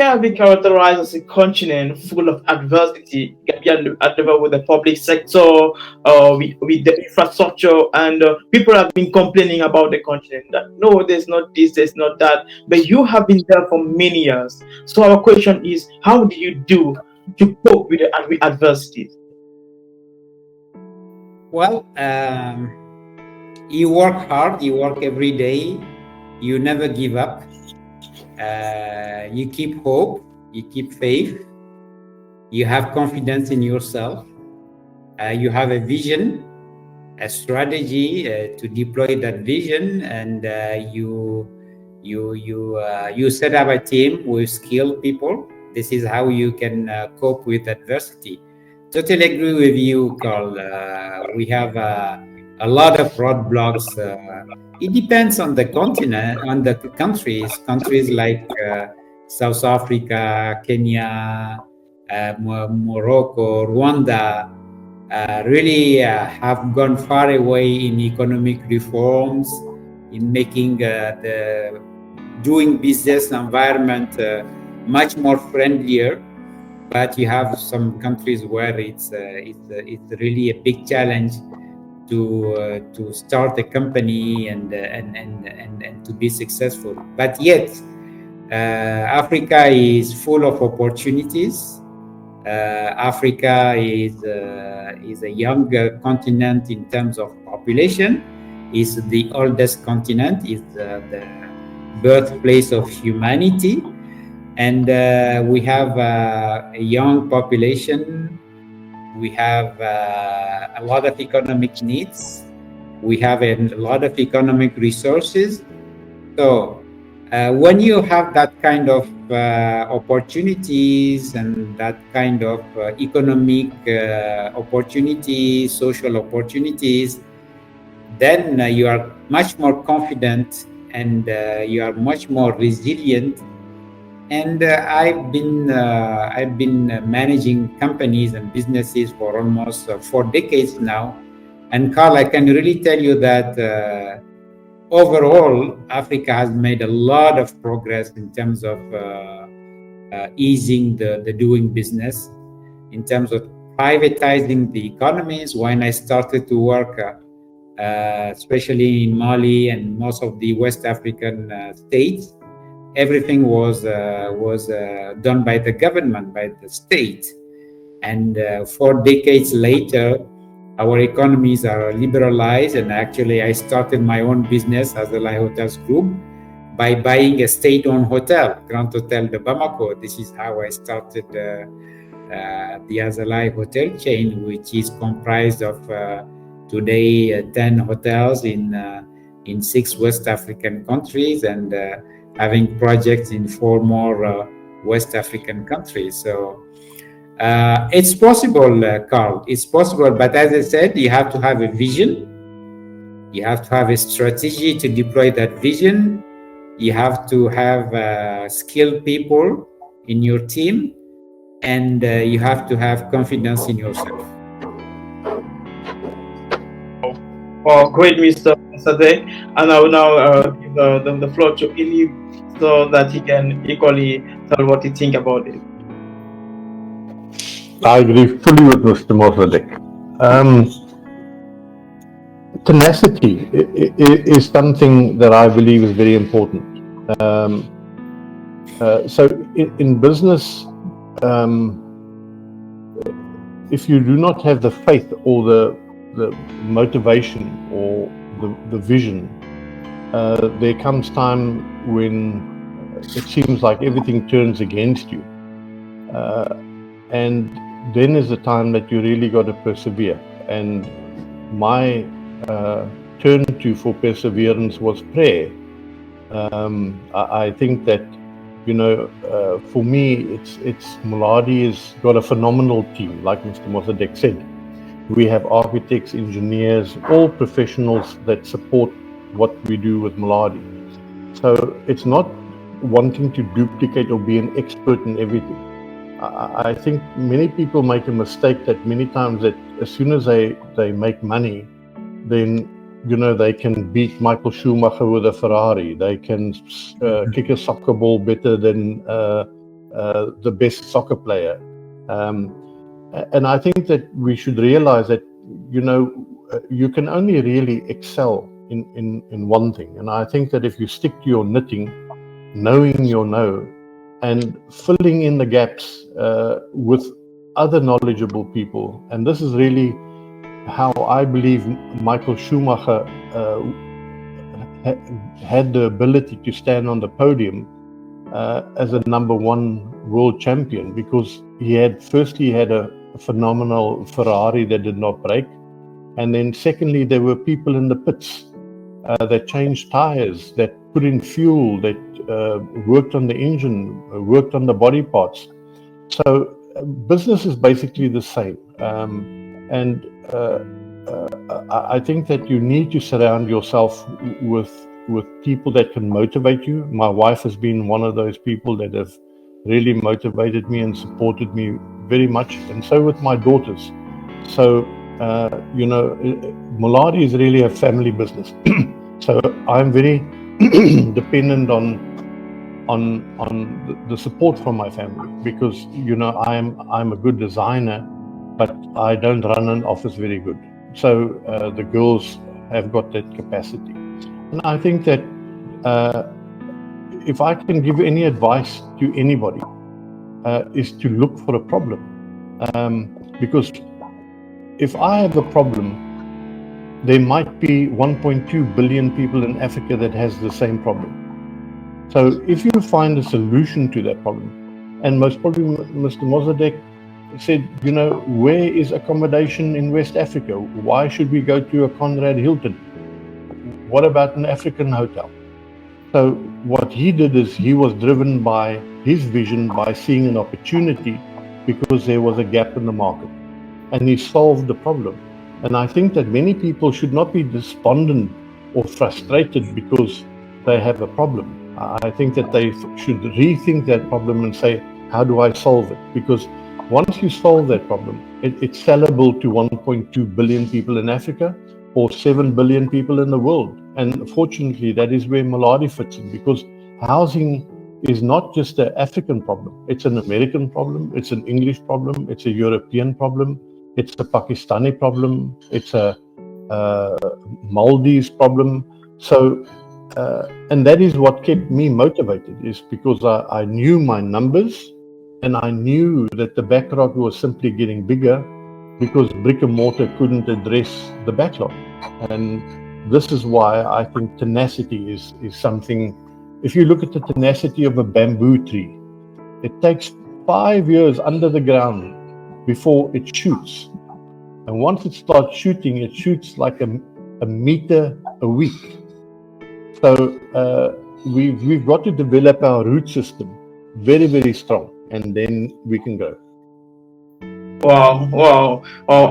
Africa has been characterized as a continent full of adversity, with the public sector, with the infrastructure, and people have been complaining about the continent that no, there's not this, there's not that. But you have been there for many years. So our question is, how do you do to cope with the adversities? Well, you work hard, you work every day, you never give up. You keep hope, you keep faith, you have confidence in yourself, you have a vision, a strategy to deploy that vision, and you set up a team with skilled people. This is how you can cope with adversity. Totally agree with you, Carl. We have a lot of roadblocks. It depends on the continent, on the countries. Countries like South Africa, Kenya, Morocco, Rwanda really have gone far away in economic reforms, in making the doing business environment much more friendlier. But you have some countries where it's really a big challenge to start a company and to be successful. But yet, Africa is full of opportunities. Africa is a younger continent in terms of population. Is the oldest continent. Is the birthplace of humanity. And we have a young population. We have a lot of economic needs. We have a lot of economic resources. So when you have that kind of opportunities and that kind of economic opportunities, social opportunities, then you are much more confident and you are much more resilient. And I've been managing companies and businesses for almost 4 decades now. And Carl, I can really tell you that overall, Africa has made a lot of progress in terms of easing the doing business, in terms of privatizing the economies. When I started to work, especially in Mali and most of the West African states, everything was done by the government, by the state. And 4 decades later, our economies are liberalized. And actually, I started my own business, Azalaï Hotels Group, by buying a state-owned hotel, Grand Hotel de Bamako. This is how I started the Azalaï Hotel chain, which is comprised of today 10 hotels in 6 West African countries, and having projects in 4 more West African countries. So it's possible, Carl. It's possible, but as I said, you have to have a vision. You have to have a strategy to deploy that vision. You have to have skilled people in your team, and you have to have confidence in yourself. Oh, great, Mr. Mossadeck. And I will now give the floor to Ili so that he can equally tell what he thinks about it. I agree fully with Mr. Mossadeck. Tenacity is something that I believe is very important. So in business, if you do not have the faith or the motivation or the vision, there comes time when it seems like everything turns against you, and then is the time that you really got to persevere. And my turn to for perseverance was prayer. I think that, you know, for me, it's Moladi has got a phenomenal team, like Mr. Mossadeck said. We have architects, engineers, all professionals that support what we do with Moladi. So it's not wanting to duplicate or be an expert in everything. I think many people make a mistake that many times that as soon as they make money, then, you know, they can beat Michael Schumacher with a Ferrari. They can kick a soccer ball better than the best soccer player. And I think that we should realize that, you can only really excel in one thing. And I think that if you stick to your knitting, knowing your know, and filling in the gaps with other knowledgeable people, and this is really how I believe Michael Schumacher had the ability to stand on the podium as a #1 world champion, because he had a phenomenal Ferrari that did not break, and then secondly, there were people in the pits that changed tires, that put in fuel, that worked on the engine, worked on the body parts. So business is basically the same, and I think that you need to surround yourself with people that can motivate you. My wife has been one of those people that have really motivated me and supported me very much, and so with my daughters. So Moladi is really a family business. So I'm very dependent on the support from my family, because I'm a good designer, but I don't run an office very good. So the girls have got that capacity, and I think that if I can give any advice to anybody, is to look for a problem, because if I have a problem, there might be 1.2 billion people in Africa that has the same problem. So if you find a solution to that problem, and most probably Mr. Mossadeck said, where is accommodation in West Africa? Why should we go to a Conrad Hilton? What about an African hotel? So what he did is he was driven by his vision, by seeing an opportunity, because there was a gap in the market, and he solved the problem. And I think that many people should not be despondent or frustrated because they have a problem. I think that they should rethink that problem and say, how do I solve it? Because once you solve that problem, it's sellable to 1.2 billion people in Africa or 7 billion people in the world. And fortunately, that is where Moladi fits in, because housing is not just an African problem. It's an American problem. It's an English problem. It's a European problem. It's a Pakistani problem. It's a Maldives problem. So, and that is what kept me motivated, is because I knew my numbers, and I knew that the backlog was simply getting bigger because brick and mortar couldn't address the backlog. And this is why I think tenacity is something. If you look at the tenacity of a bamboo tree, it takes 5 years under the ground before it shoots. And once it starts shooting, it shoots like a meter a week. So we've got to develop our root system very, very strong, and then we can go. Wow,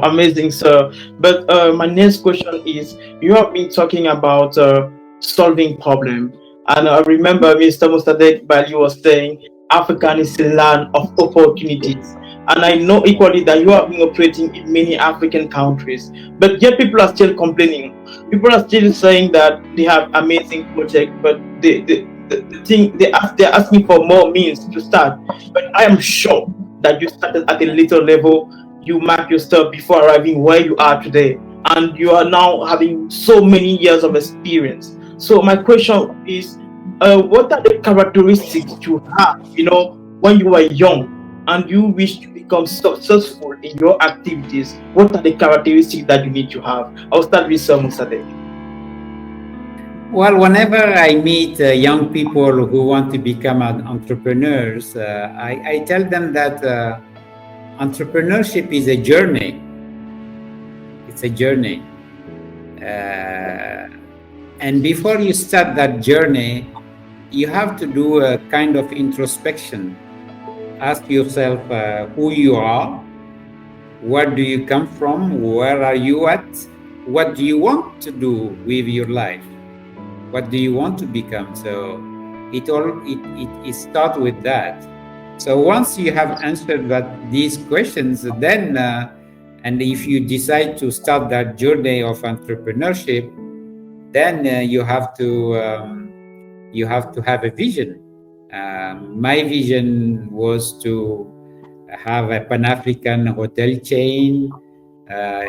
amazing, sir. But my next question is, you have been talking about solving problem, and I remember Mr. Mossadeck Bally was saying Africa is a land of opportunities, and I know equally that you have been operating in many African countries, but yet people are still complaining. People are still saying that they have amazing projects, but the thing they're asking for more means to start. But I am sure that you started at a little level, you mark yourself before arriving where you are today, and you are now having so many years of experience. So my question is, what are the characteristics you have, when you were young and you wish to become successful in your activities? What are the characteristics that you need to have? I'll start with Sir Mossadeck. Well, whenever I meet young people who want to become entrepreneurs, I tell them that entrepreneurship is a journey. It's a journey. And before you start that journey, you have to do a kind of introspection. Ask yourself who you are, where do you come from, where are you at, what do you want to do with your life? What do you want to become? So it starts with that. So once you have answered these questions, then and if you decide to start that journey of entrepreneurship, then you have to have a vision. My vision was to have a Pan-African hotel chain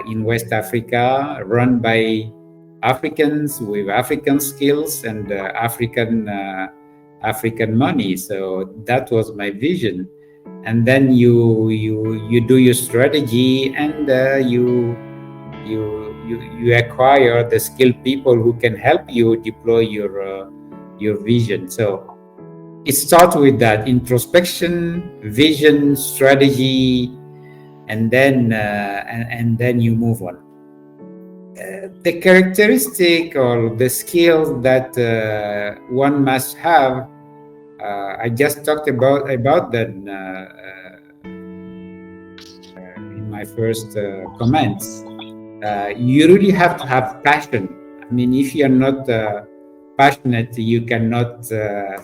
in West Africa, run by Africans with African skills and African money. So that was my vision. And then you do your strategy, and you acquire the skilled people who can help you deploy your vision. So it starts with that introspection, vision, strategy, and then you move on. The characteristic or the skills that one must have, I just talked about that in my first comments. You really have to have passion. I mean, if you're not passionate, you cannot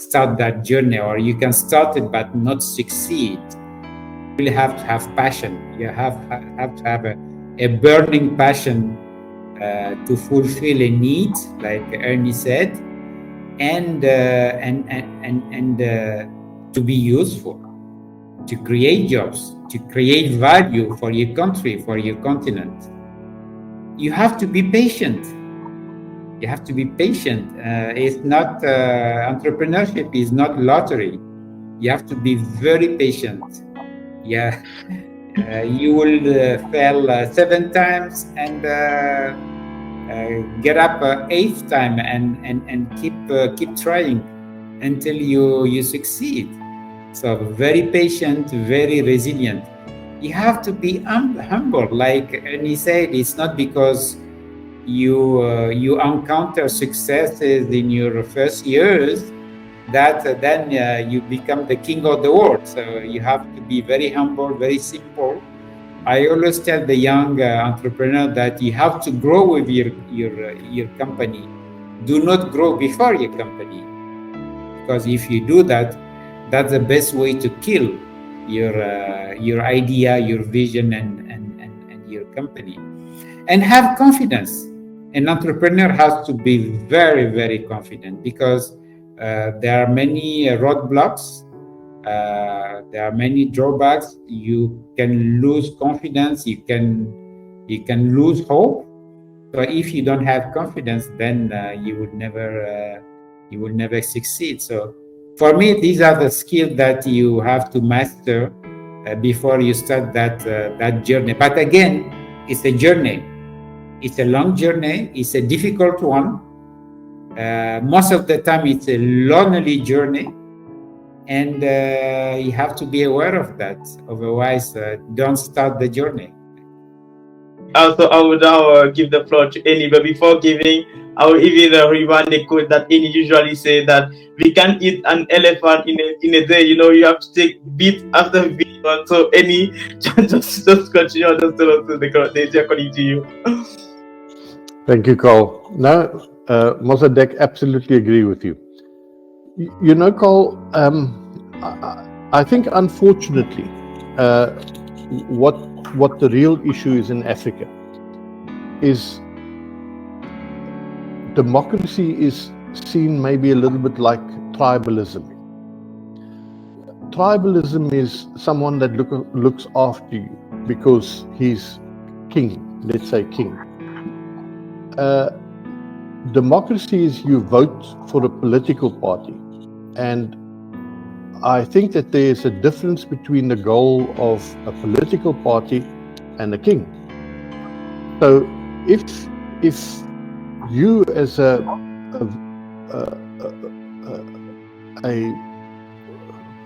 start that journey, or you can start it but not succeed. You really have to have passion. You have to have a burning passion to fulfill a need, like Ernie said, and to be useful, to create jobs, to create value for your country, for your continent. You have to be patient. You have to be patient. It's not entrepreneurship is not lottery. You have to be very patient. Yeah, you will fail 7 times and get up 8th time and keep trying until you succeed. So very patient, very resilient. You have to be humble. Like Ernie said, it's not because you encounter successes in your first years that then you become the king of the world. So you have to be very humble, very simple. I always tell the young entrepreneur that you have to grow with your company. Do not grow before your company, because if you do that, that's the best way to kill your idea, your vision, and your company. And have confidence. An entrepreneur has to be very, very confident, because there are many roadblocks. There are many drawbacks. You can lose confidence. You can lose hope. So if you don't have confidence, then you will never succeed. So for me, these are the skills that you have to master before you start that journey. But again, it's a journey. It's a long journey. It's a difficult one. Most of the time, it's a lonely journey. And you have to be aware of that. Otherwise, don't start the journey. Also, I would now give the floor to Annie, but before giving, I will even rewind the quote that Annie usually say, that we can't eat an elephant in a day. You have to take bit after bit. So Annie, just continue on the according to you. Thank you, Carl. No, Mossadeck, absolutely agree with you. Carl, I think unfortunately, what the real issue is in Africa is democracy is seen maybe a little bit like tribalism. Tribalism is someone that looks after you because he's king, let's say king. Democracy is you vote for a political party. And I think that there is a difference between the goal of a political party and a king. So if you as a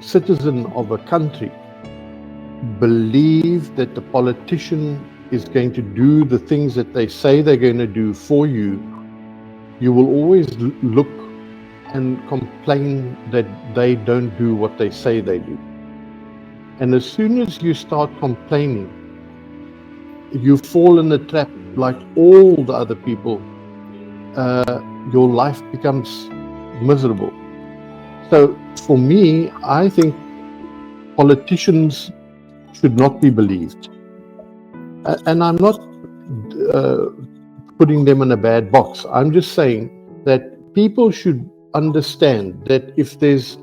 citizen of a country believe that the politician is going to do the things that they say they're going to do for you, you will always look and complain that they don't do what they say they do. And as soon as you start complaining, you fall in the trap like all the other people. Your life becomes miserable. So for me, I think politicians should not be believed. And I'm not putting them in a bad box. I'm just saying that people should understand that if there's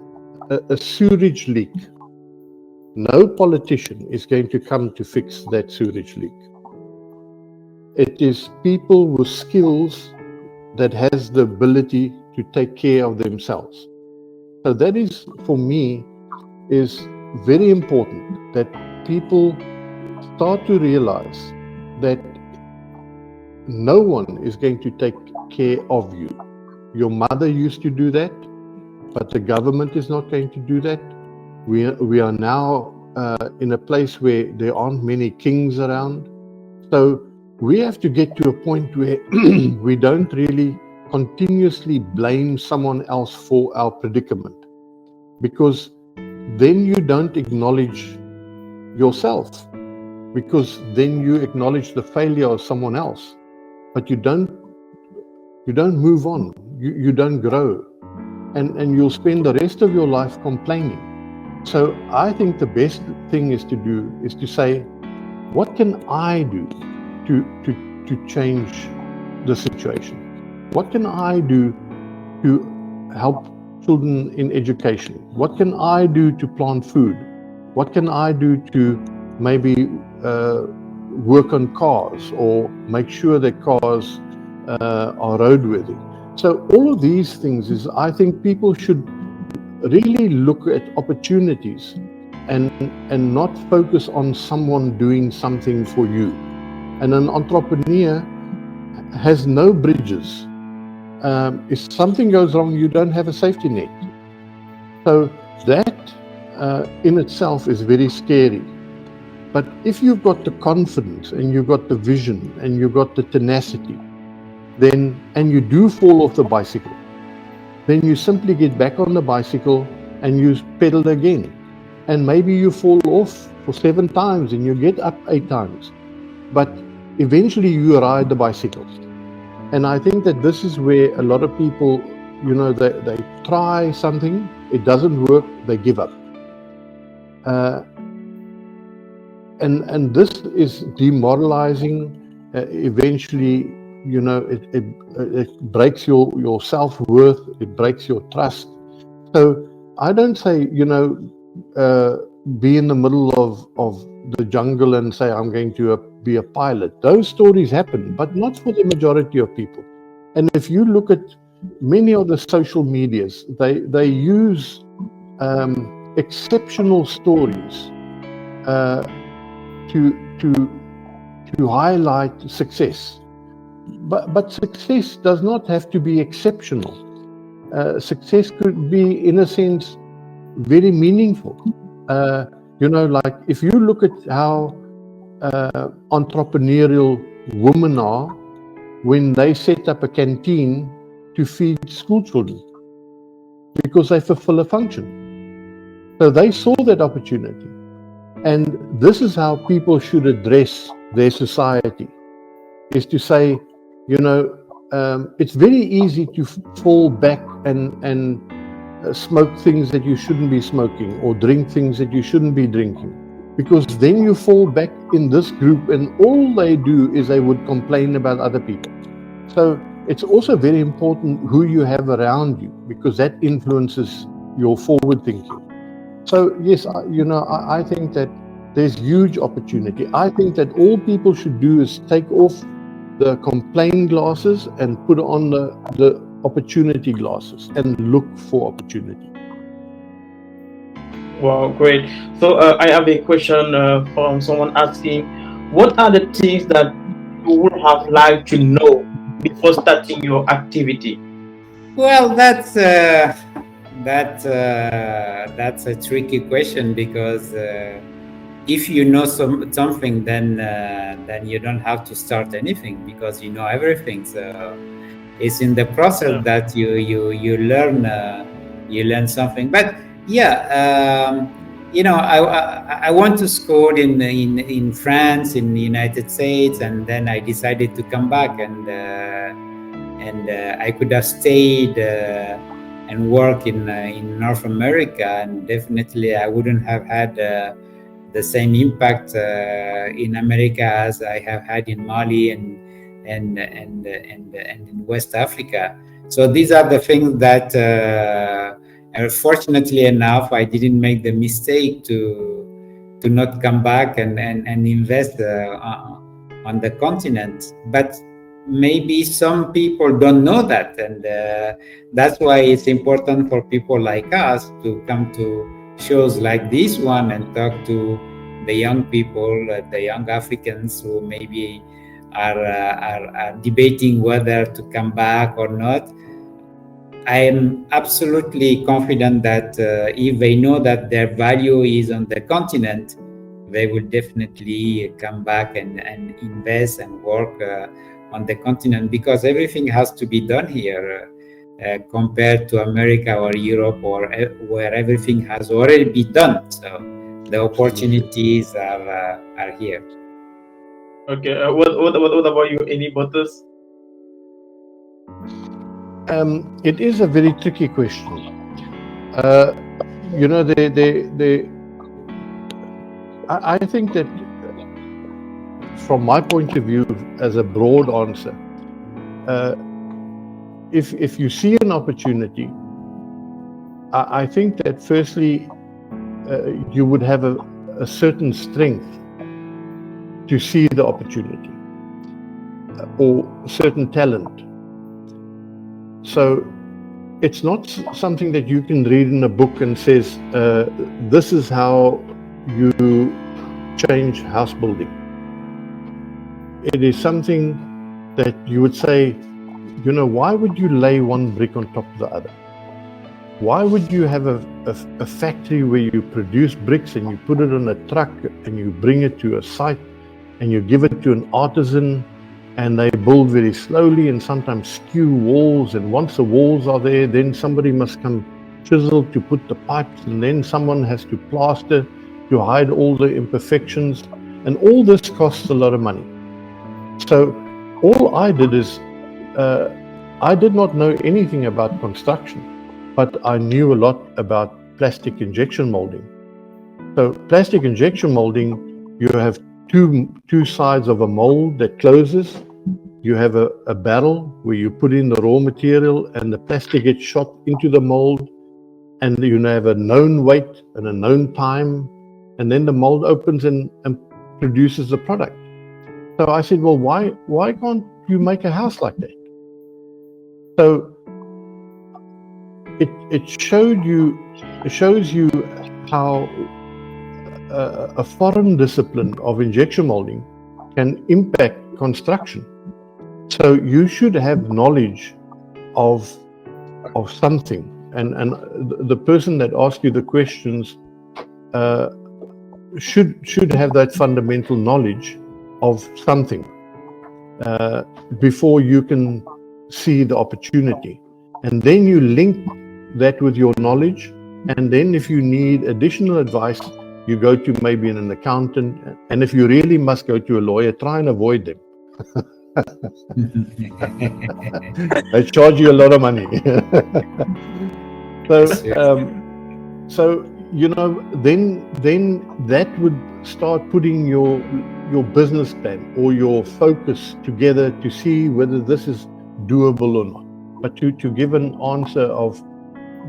a sewage leak, no politician is going to come to fix that sewage leak. It is people with skills that has the ability to take care of themselves. So that is, for me, is very important, that people start to realize that no one is going to take care of you. Your mother used to do that, but the government is not going to do that. We are now in a place where there aren't many kings around. So we have to get to a point where we don't really continuously blame someone else for our predicament, because then you don't acknowledge yourself, because then you acknowledge the failure of someone else, but you don't move on, you don't grow, and you'll spend the rest of your life complaining. So I think the best thing is to do is to say, what can I do to change the situation? What can I do to help children in education? What can I do to plant food? What can I do to maybe work on cars or make sure that cars are roadworthy? So all of these things is, I think people should really look at opportunities and not focus on someone doing something for you. And an entrepreneur has no bridges. If something goes wrong, you don't have a safety net. So that in itself is very scary. But if you've got the confidence and you've got the vision and you've got the tenacity, then, and you do fall off the bicycle, then you simply get back on the bicycle and you pedal again. And maybe you fall off for 7 times and you get up 8 times. But eventually you ride the bicycle. And I think that this is where a lot of people, they try something, it doesn't work, they give up. And this is demoralizing. Eventually, it breaks your self-worth, it breaks your trust. So I don't say, be in the middle of the jungle and say, I'm going to be a pilot. Those stories happen, but not for the majority of people. And if you look at many of the social medias, they use exceptional stories to highlight success. But success does not have to be exceptional. Success could be, in a sense, very meaningful. Like if you look at how entrepreneurial women are when they set up a canteen to feed school children, because they fulfill a function. So they saw that opportunity. And this is how people should address their society, is to say, it's very easy to fall back and smoke things that you shouldn't be smoking, or drink things that you shouldn't be drinking, because then you fall back in this group and all they do is they would complain about other people. So it's also very important who you have around you, because that influences your forward thinking. So yes, I think that there's huge opportunity. I think that all people should do is take off the complaint glasses and put on the opportunity glasses and look for opportunity. Wow, great. So I have a question from someone asking, what are the things that you would have liked to know before starting your activity? Well, that's a tricky question, because if you know something, then you don't have to start anything, because you know everything. So it's in the process that you learn something. But yeah, I want to school in France, in the United States, and then I decided to come back, and I could have stayed and work in North America, and definitely I wouldn't have had the same impact in America as I have had in Mali and in West Africa. So these are the things that Fortunately enough, I didn't make the mistake to not come back and invest on the continent. But maybe some people don't know that, and that's why it's important for people like us to come to shows like this one and talk to the young people, the young Africans who maybe are debating whether to come back or not. I am absolutely confident that if they know that their value is on the continent, they will definitely come back and invest and work on the continent, because everything has to be done here compared to America or Europe, or where everything has already been done. So the opportunities are here. Okay. What about you, Hennie Botes? It is a very tricky question. I think that from my point of view, as a broad answer, if you see an opportunity, I think that firstly, you would have a certain strength to see the opportunity, or certain talent. So it's not something that you can read in a book and says, this is how you change house building. It is something that you would say, why would you lay one brick on top of the other? Why would you have a factory where you produce bricks and you put it on a truck and you bring it to a site and you give it to an artisan, and they build very slowly and sometimes skew walls, and once the walls are there, then somebody must come chisel to put the pipes, and then someone has to plaster to hide all the imperfections, and all this costs a lot of money. So all I did is, I did not know anything about construction, but I knew a lot about plastic injection molding. So plastic injection molding, you have two sides of a mold that closes. You have a barrel where you put in the raw material and the plastic gets shot into the mold, and you have a known weight and a known time, and then the mold opens and produces the product. So I said, well, why can't you make a house like that? So it shows you how a foreign discipline of injection molding can impact construction. So you should have knowledge of something, and the person that asks you the questions should have that fundamental knowledge of something before you can see the opportunity, and then you link that with your knowledge, and then if you need additional advice, you go to maybe an accountant, and if you really must go to a lawyer, try and avoid them. They charge you a lot of money. So then that would start putting your business plan or your focus together to see whether this is doable or not. But to give an answer of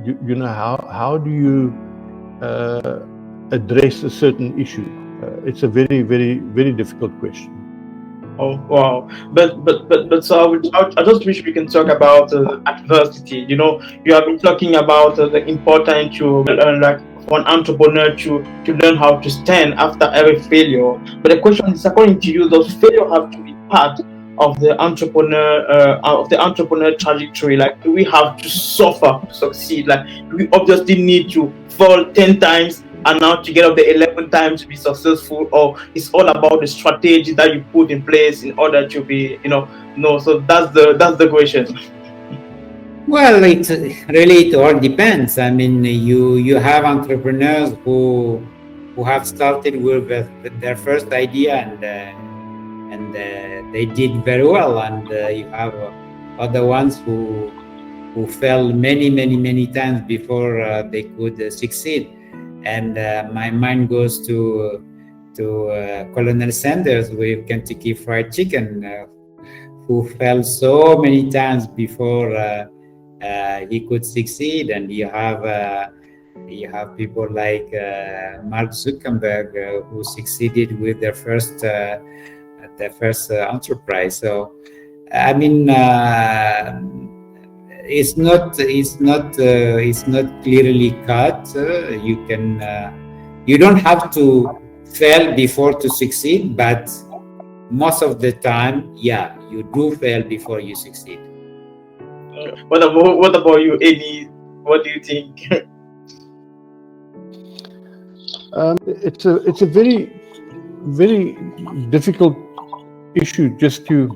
how do you address a certain issue, it's a very, very, very difficult question. Oh wow! But so I just wish we can talk about adversity. You have been talking about the importance to like for an entrepreneur to learn how to stand after every failure. But the question is, according to you, does failure have to be part of the entrepreneur trajectory? Like, do we have to suffer to succeed? Like, do we obviously need to fall 10 times and now to get up the 11th time to be successful, or it's all about the strategy that you put in place in order to be, so that's the question. Well, it all depends. I mean, you have entrepreneurs who have started with their first idea and they did very well, and you have other ones who fell many times before they could succeed. And my mind goes to Colonel Sanders with Kentucky Fried Chicken, who fell so many times before he could succeed. And you have people like Mark Zuckerberg who succeeded with their first enterprise. So I mean, it's not clearly cut. You don't have to fail before to succeed, but most of the time, yeah, you do fail before you succeed. What about you, Eddie? What do you think? It's a very, very difficult issue just to,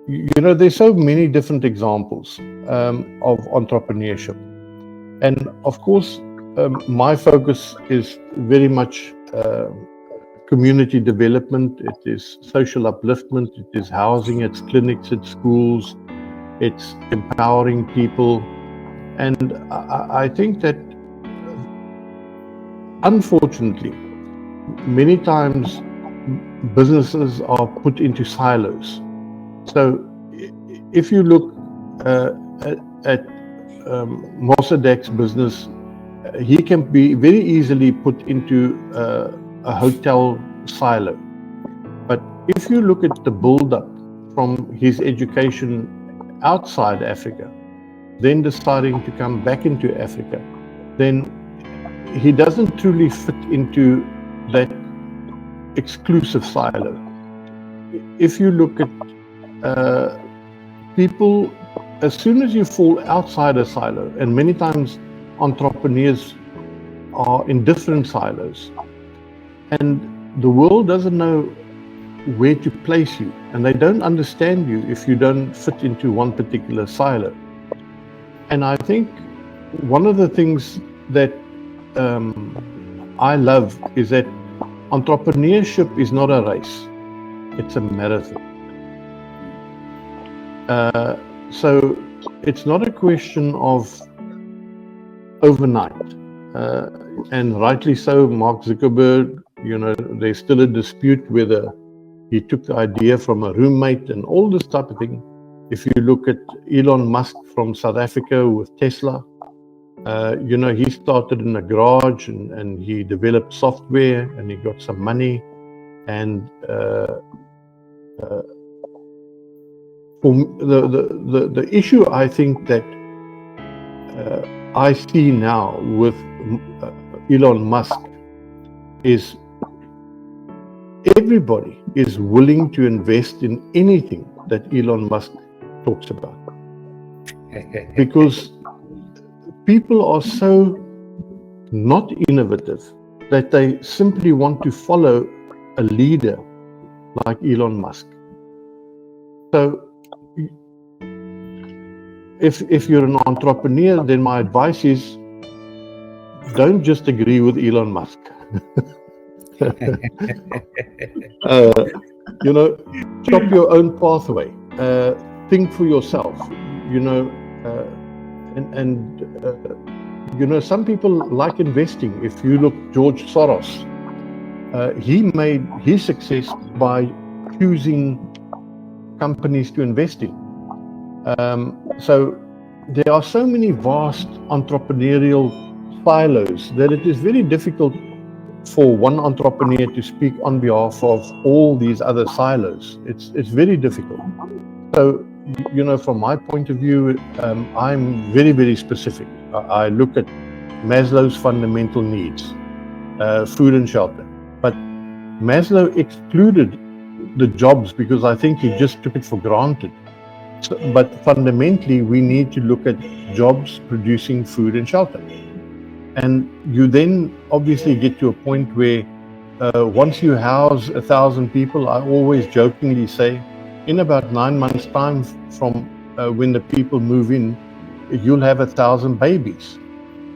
there's so many different examples of entrepreneurship. And of course, my focus is very much community development. It is social upliftment. It is housing. It's clinics. It's schools. It's empowering people. And I think that, unfortunately, many times businesses are put into silos. So if you look at Mossadeck's business, he can be very easily put into a hotel silo. But if you look at the build-up from his education outside Africa, then deciding to come back into Africa, then he doesn't truly fit into that exclusive silo. If you look at people, as soon as you fall outside a silo, and many times entrepreneurs are in different silos, and the world doesn't know where to place you, and they don't understand you if you don't fit into one particular silo. And I think one of the things that I love is that entrepreneurship is not a race, it's a marathon. So it's not a question of overnight. And rightly so, Mark Zuckerberg, there's still a dispute whether he took the idea from a roommate and all this type of thing. If you look at Elon Musk from South Africa with Tesla, he started in a garage and he developed software and he got some money. And the issue I think that I see now with Elon Musk is everybody is willing to invest in anything that Elon Musk talks about. Because people are so not innovative that they simply want to follow a leader like Elon Musk. So if you're an entrepreneur, then my advice is don't just agree with Elon Musk. Chop your own pathway. Think for yourself. Some people like investing. If you look, George Soros, he made his success by choosing companies to invest in. So there are so many vast entrepreneurial silos that it is very difficult for one entrepreneur to speak on behalf of all these other silos. It's very difficult. So, from my point of view, I'm very, very specific. I look at Maslow's fundamental needs, food and shelter. But Maslow excluded the jobs because I think he just took it for granted. But fundamentally, we need to look at jobs producing food and shelter. And you then obviously get to a point where once you house 1,000 people, I always jokingly say, in about 9 months' time from when the people move in, you'll have 1,000 babies.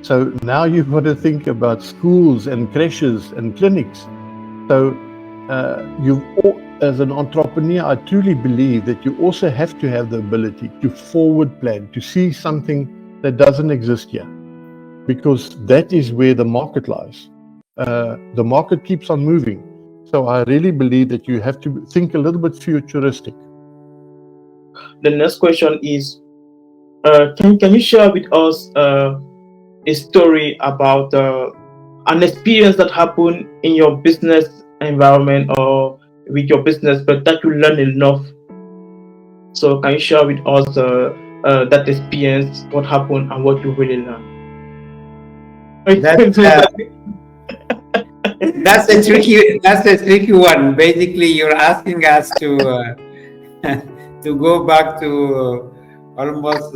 So now you've got to think about schools and creches and clinics. So as an entrepreneur, I truly believe that you also have to have the ability to forward plan, to see something that doesn't exist yet, because that is where the market lies. The market keeps on moving. So I really believe that you have to think a little bit futuristic. The next question is, Can you share with us a story about an experience that happened in your business environment or with your business, but that you learned enough? So can you share with us that experience, what happened, and what you really learned? That that's a tricky one. Basically, you're asking us to to go back to almost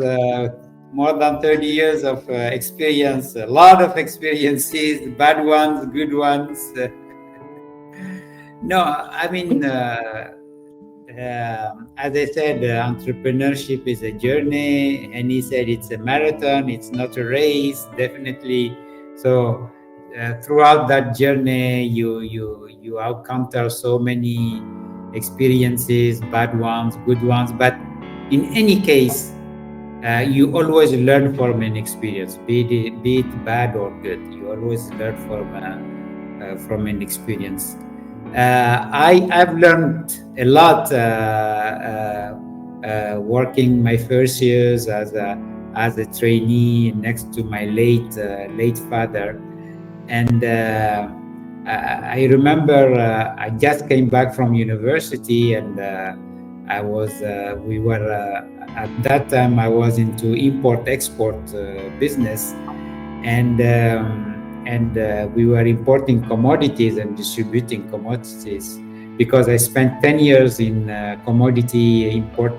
more than 30 years of experience, a lot of experiences, bad ones, good ones. No, I mean, as I said, entrepreneurship is a journey, and he said it's a marathon, it's not a race, definitely. So throughout that journey, you encounter so many experiences, bad ones, good ones. But in any case, you always learn from an experience, be it bad or good. You always learn from an experience. I've learned a lot working my first years as a trainee next to my late father, and I remember I just came back from university, and we were at that time I was into import export business, and we were importing commodities and distributing commodities, because I spent 10 years in commodity import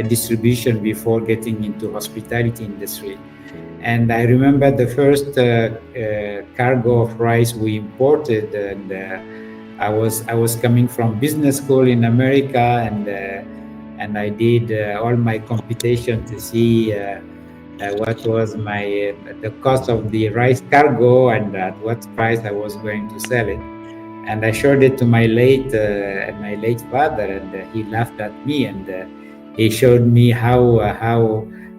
distribution before getting into hospitality industry. And I remember the first cargo of rice we imported, and I was coming from business school in America, and I did all my computation to see what was the cost of the rice cargo and at what price I was going to sell it. And I showed it to my late father, and he laughed at me, and he showed me how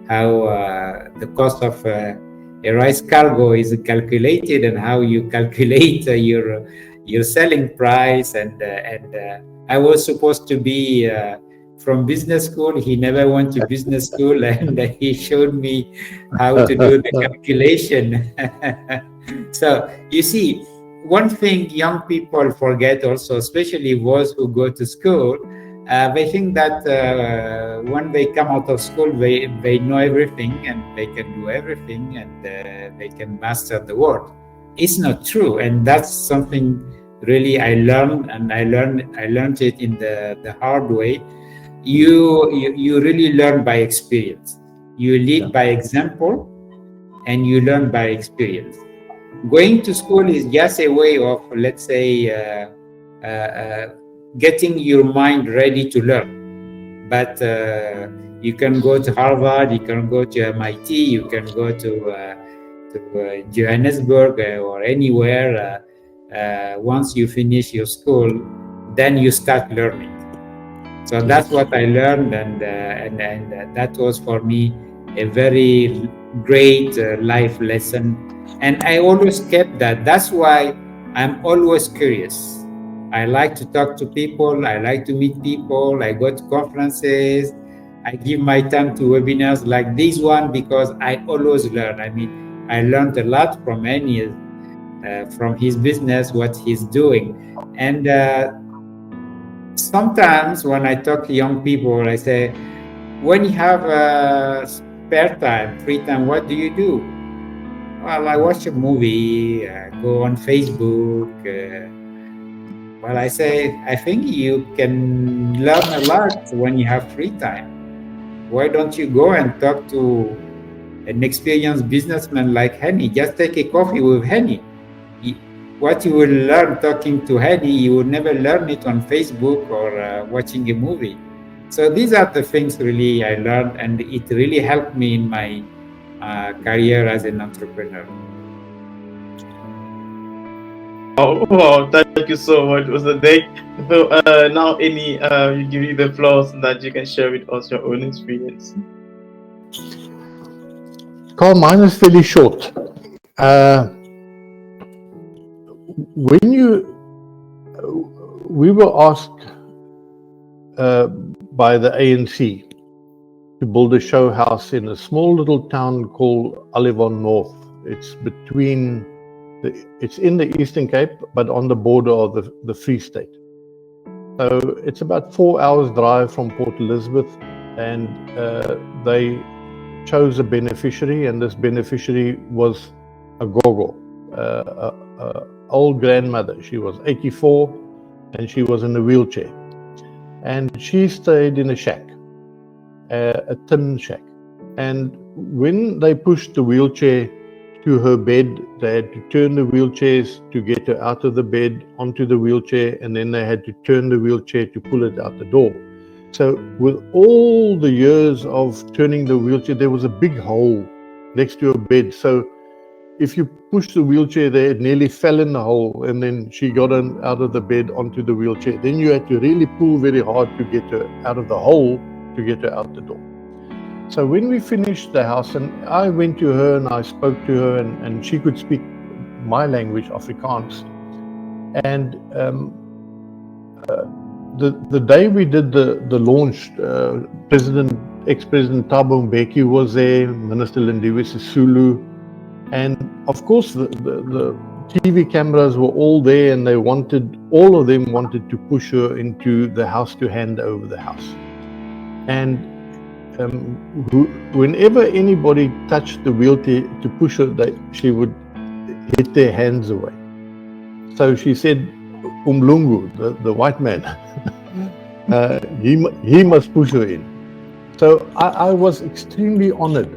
the cost of a rice cargo is calculated, and how you calculate your selling price. And I was supposed to be from business school. He never went to business school, and he showed me how to do the calculation. So you see, one thing young people forget also, especially those who go to school, they think that when they come out of school, they know everything, and they can do everything, and they can master the world. It's not true, and that's something really I learned, and I learned it in the hard way. You really learn by experience. You lead by example, and you learn by experience. Going to school is just a way of, let's say, getting your mind ready to learn. But you can go to Harvard, you can go to MIT, you can go to Johannesburg or anywhere. Once you finish your school, then you start learning. So that's what I learned, and that was for me a very great life lesson. And I always kept that. That's why I'm always curious. I like to talk to people. I like to meet people. I go to conferences. I give my time to webinars like this one, because I always learn. I mean, I learned a lot from from his business, what he's doing. And sometimes when I talk to young people, I say, when you have spare time, free time, what do you do? Well, I watch a movie, go on Facebook. Well, I say, I think you can learn a lot when you have free time. Why don't you go and talk to an experienced businessman like Hennie? Just take a coffee with Hennie. What you will learn talking to Hennie, you will never learn it on Facebook or watching a movie. So these are the things really I learned, and it really helped me in my career as an entrepreneur. Oh, thank you so much, Mossadeck. So now, you give you the floor so that you can share with us your own experience. Carl, mine is fairly short. When we were asked by the ANC to build a show house in a small little town called Alivon North. It's in the Eastern Cape, but on the border of the Free State. So it's about 4 hours drive from Port Elizabeth, and they chose a beneficiary, and this beneficiary was a gogo, old grandmother. She was 84 and she was in a wheelchair, and she stayed in a shack, a tin shack. And when they pushed the wheelchair to her bed, they had to turn the wheelchairs to get her out of the bed onto the wheelchair, and then they had to turn the wheelchair to pull it out the door. So with all the years of turning the wheelchair, there was a big hole next to her bed. So if you pushed the wheelchair there, it nearly fell in the hole, and then she got out of the bed onto the wheelchair. Then you had to really pull very hard to get her out of the hole, to get her out the door. So when we finished the house, and I went to her and I spoke to her, and she could speak my language, Afrikaans. And the day we did the launch, ex-President Thabo Mbeki was there, Minister Lindiwe Sisulu, and of course the TV cameras were all there, and all of them wanted to push her into the house to hand over the house. And whenever anybody touched the wheelchair to push her, she would hit their hands away. So she said, Umlungu, the white man, he must push her in. So I was extremely honored,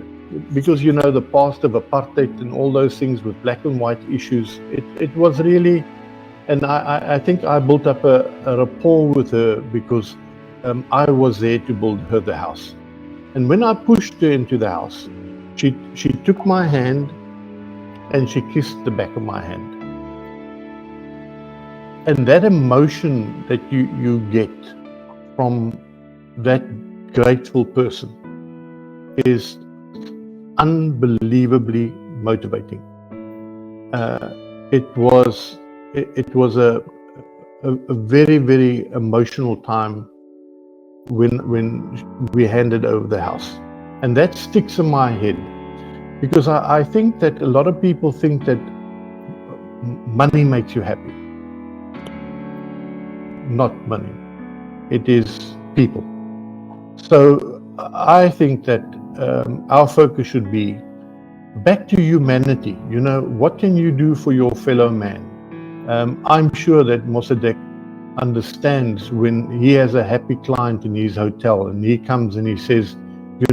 because the past of apartheid and all those things with black and white issues, it was really, and I think I built up a rapport with her, because I was there to build her the house. And when I pushed her into the house, she took my hand and she kissed the back of my hand. And that emotion that you get from that grateful person is unbelievably motivating. It was a very, very emotional time when we handed over the house, and that sticks in my head, because I think that a lot of people think that money makes you happy. Not money, it is people. So I think that our focus should be back to humanity. What can you do for your fellow man? I'm sure that Mossadeck understands when he has a happy client in his hotel, and he comes and he says,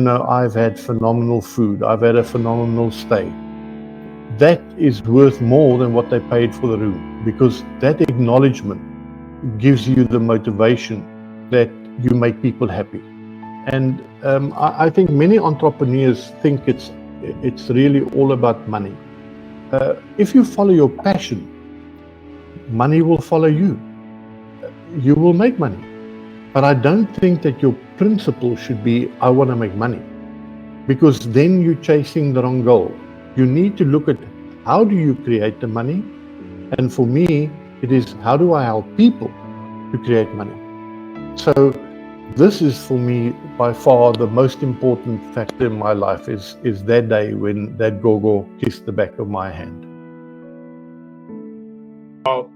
I've had phenomenal food, I've had a phenomenal stay. That is worth more than what they paid for the room, because that acknowledgement gives you the motivation that you make people happy. And I think many entrepreneurs think it's really all about money. If you follow your passion, money will follow you. You will make money. But I don't think that your principle should be, I want to make money, because then you're chasing the wrong goal. You need to look at, how do you create the money? And for me, it is, how do I help people to create money? So this is, for me, by far the most important factor in my life, is that day when that gogo kissed the back of my hand. Wow.